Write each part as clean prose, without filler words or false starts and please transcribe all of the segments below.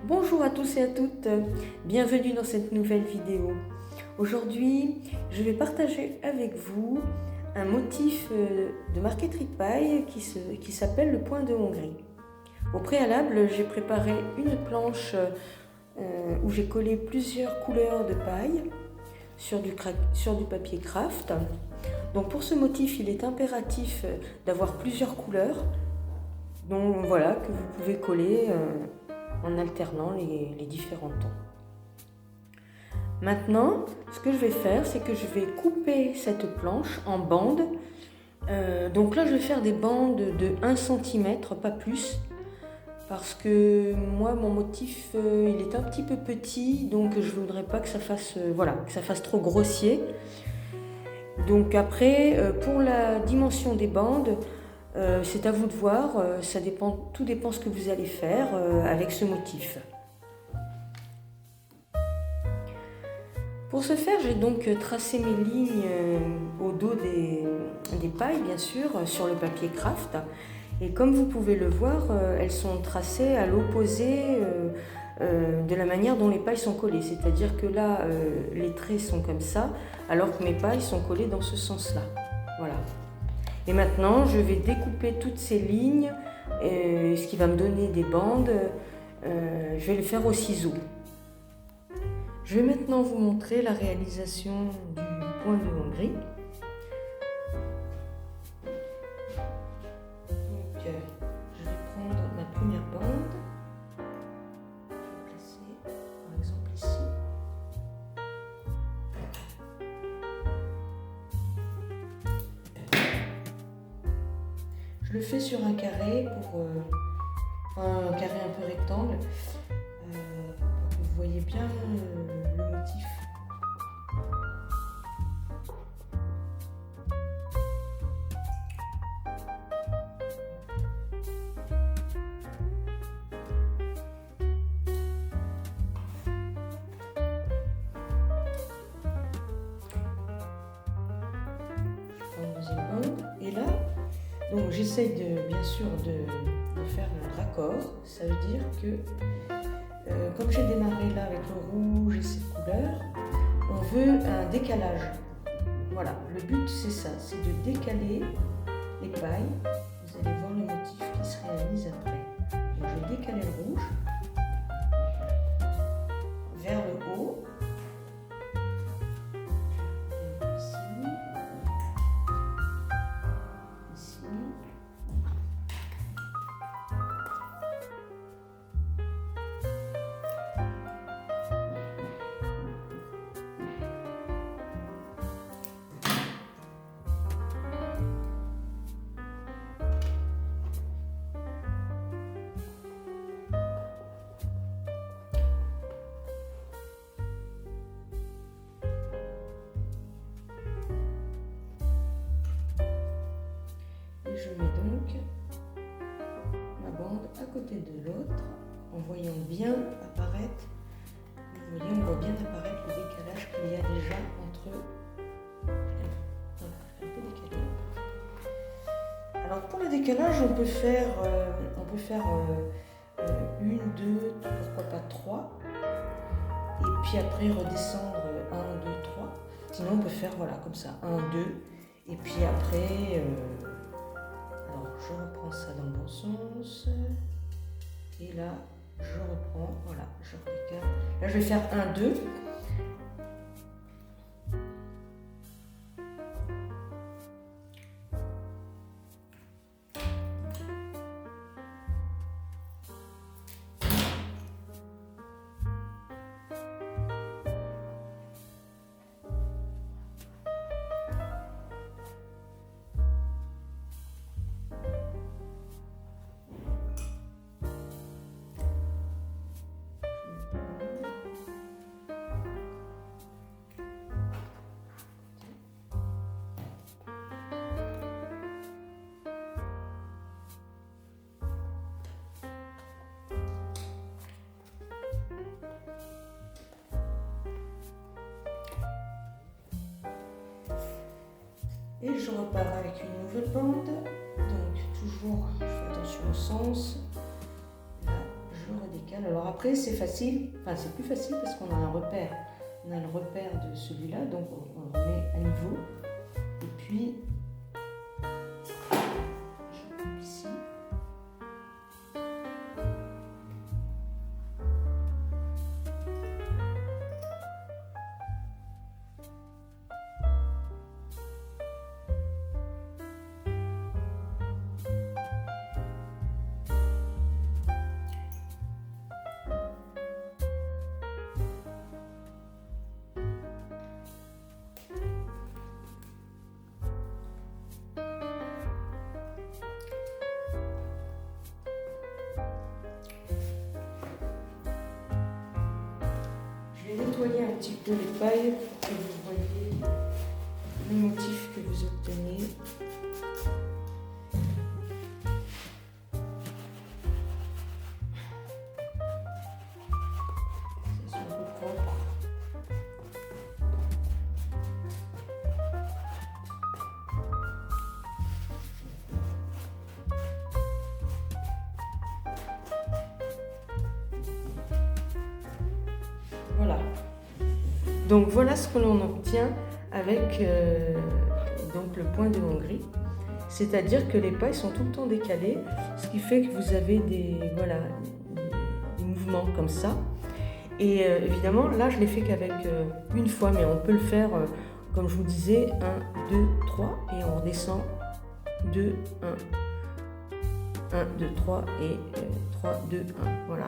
Bonjour à tous et à toutes, bienvenue dans cette nouvelle vidéo. Aujourd'hui, je vais partager avec vous un motif de marqueterie de paille qui s'appelle le point de Hongrie. Au préalable, j'ai préparé une planche où j'ai collé plusieurs couleurs de paille sur du papier craft. Donc pour ce motif, il est impératif d'avoir plusieurs couleurs, donc voilà, que vous pouvez coller en alternant les différents tons. Maintenant, ce que je vais faire, c'est que je vais couper cette planche en bandes. Donc là, je vais faire des bandes de 1 cm, pas plus, parce que moi, mon motif, il est un petit peu petit, donc je ne voudrais pas que ça fasse, que ça fasse trop grossier. Donc après, pour la dimension des bandes, c'est à vous de voir, tout dépend ce que vous allez faire avec ce motif. Pour ce faire, j'ai donc tracé mes lignes au dos des pailles, bien sûr, sur le papier craft. Et comme vous pouvez le voir, elles sont tracées à l'opposé de la manière dont les pailles sont collées. C'est-à-dire que là, les traits sont comme ça, alors que mes pailles sont collées dans ce sens-là. Voilà. Et maintenant, je vais découper toutes ces lignes, ce qui va me donner des bandes. Je vais le faire au ciseau. Je vais maintenant vous montrer la réalisation du point de Hongrie. Donc, je vais prendre ma première bande. Je vais placer par exemple ici. Je le fais sur un carré un carré un peu rectangle pour que vous voyez bien le motif. Je prends une deuxième bande et là, donc j'essaye bien sûr de faire un raccord. Ça veut dire que comme j'ai démarré là avec le rouge et cette couleur, on veut un décalage. Voilà, le but c'est ça, c'est de décaler les pailles. Vous allez voir le motif qui se réalise après. Donc je vais décaler le rouge vers le haut. Je mets donc ma bande à côté de l'autre en voyant bien apparaître, on voit bien apparaître le décalage qu'il y a déjà entre eux. Voilà, un peu décalé. Alors pour le décalage, on peut faire une, deux, pourquoi pas trois, et puis après redescendre 1, 2, 3. Sinon on peut faire comme ça, 1, 2, et puis après je reprends ça dans le bon sens. Et là, je reprends. Voilà, je redécale. Là, je vais faire 1, 2. Et je repars avec une nouvelle bande. Donc toujours, je fais attention au sens. Là, je je redécale. Alors après c'est facile, enfin c'est plus facile parce qu'on a un repère. On a le repère de celui-là, donc on le remet à niveau. Et puis, je coupe ici. Je vais nettoyer un petit peu les pailles pour que vous voyez le motif que vous obtenez. Ça soit un peu propre. Voilà. Donc voilà ce que l'on obtient avec donc le point de Hongrie. C'est-à-dire que les pailles sont tout le temps décalées, ce qui fait que vous avez des mouvements comme ça. Et évidemment, là, je l'ai fait qu'avec une fois, mais on peut le faire, comme je vous disais, 1, 2, 3, et on redescend 2, 1, 1, 2, 3, et 3, 2, 1, voilà.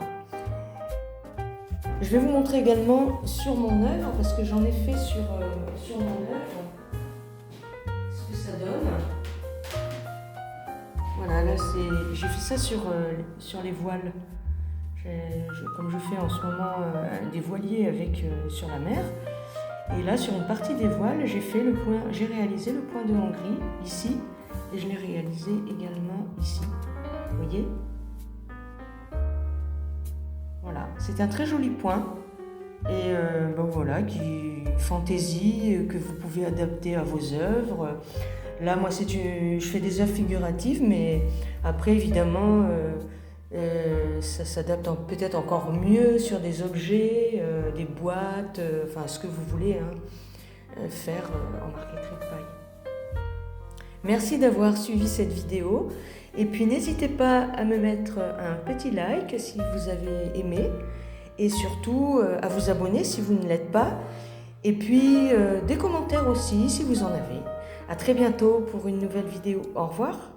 Je vais vous montrer également sur mon œuvre, parce que j'en ai fait sur mon œuvre, ce que ça donne. Voilà, là j'ai fait ça sur les voiles. Comme je fais en ce moment des voiliers sur la mer. Et là, sur une partie des voiles, j'ai réalisé le point de Hongrie ici, et je l'ai réalisé également ici. Vous voyez ? Voilà, c'est un très joli point. Et ben voilà, qui fantaisie que vous pouvez adapter à vos œuvres. Là, moi, je fais des œuvres figuratives, mais après, évidemment, ça s'adapte peut-être encore mieux sur des objets, des boîtes, enfin, ce que vous voulez faire en marqueterie de paille. Merci d'avoir suivi cette vidéo. Et puis, n'hésitez pas à me mettre un petit like si vous avez aimé. Et surtout, à vous abonner si vous ne l'êtes pas. Et puis, des commentaires aussi si vous en avez. À très bientôt pour une nouvelle vidéo. Au revoir.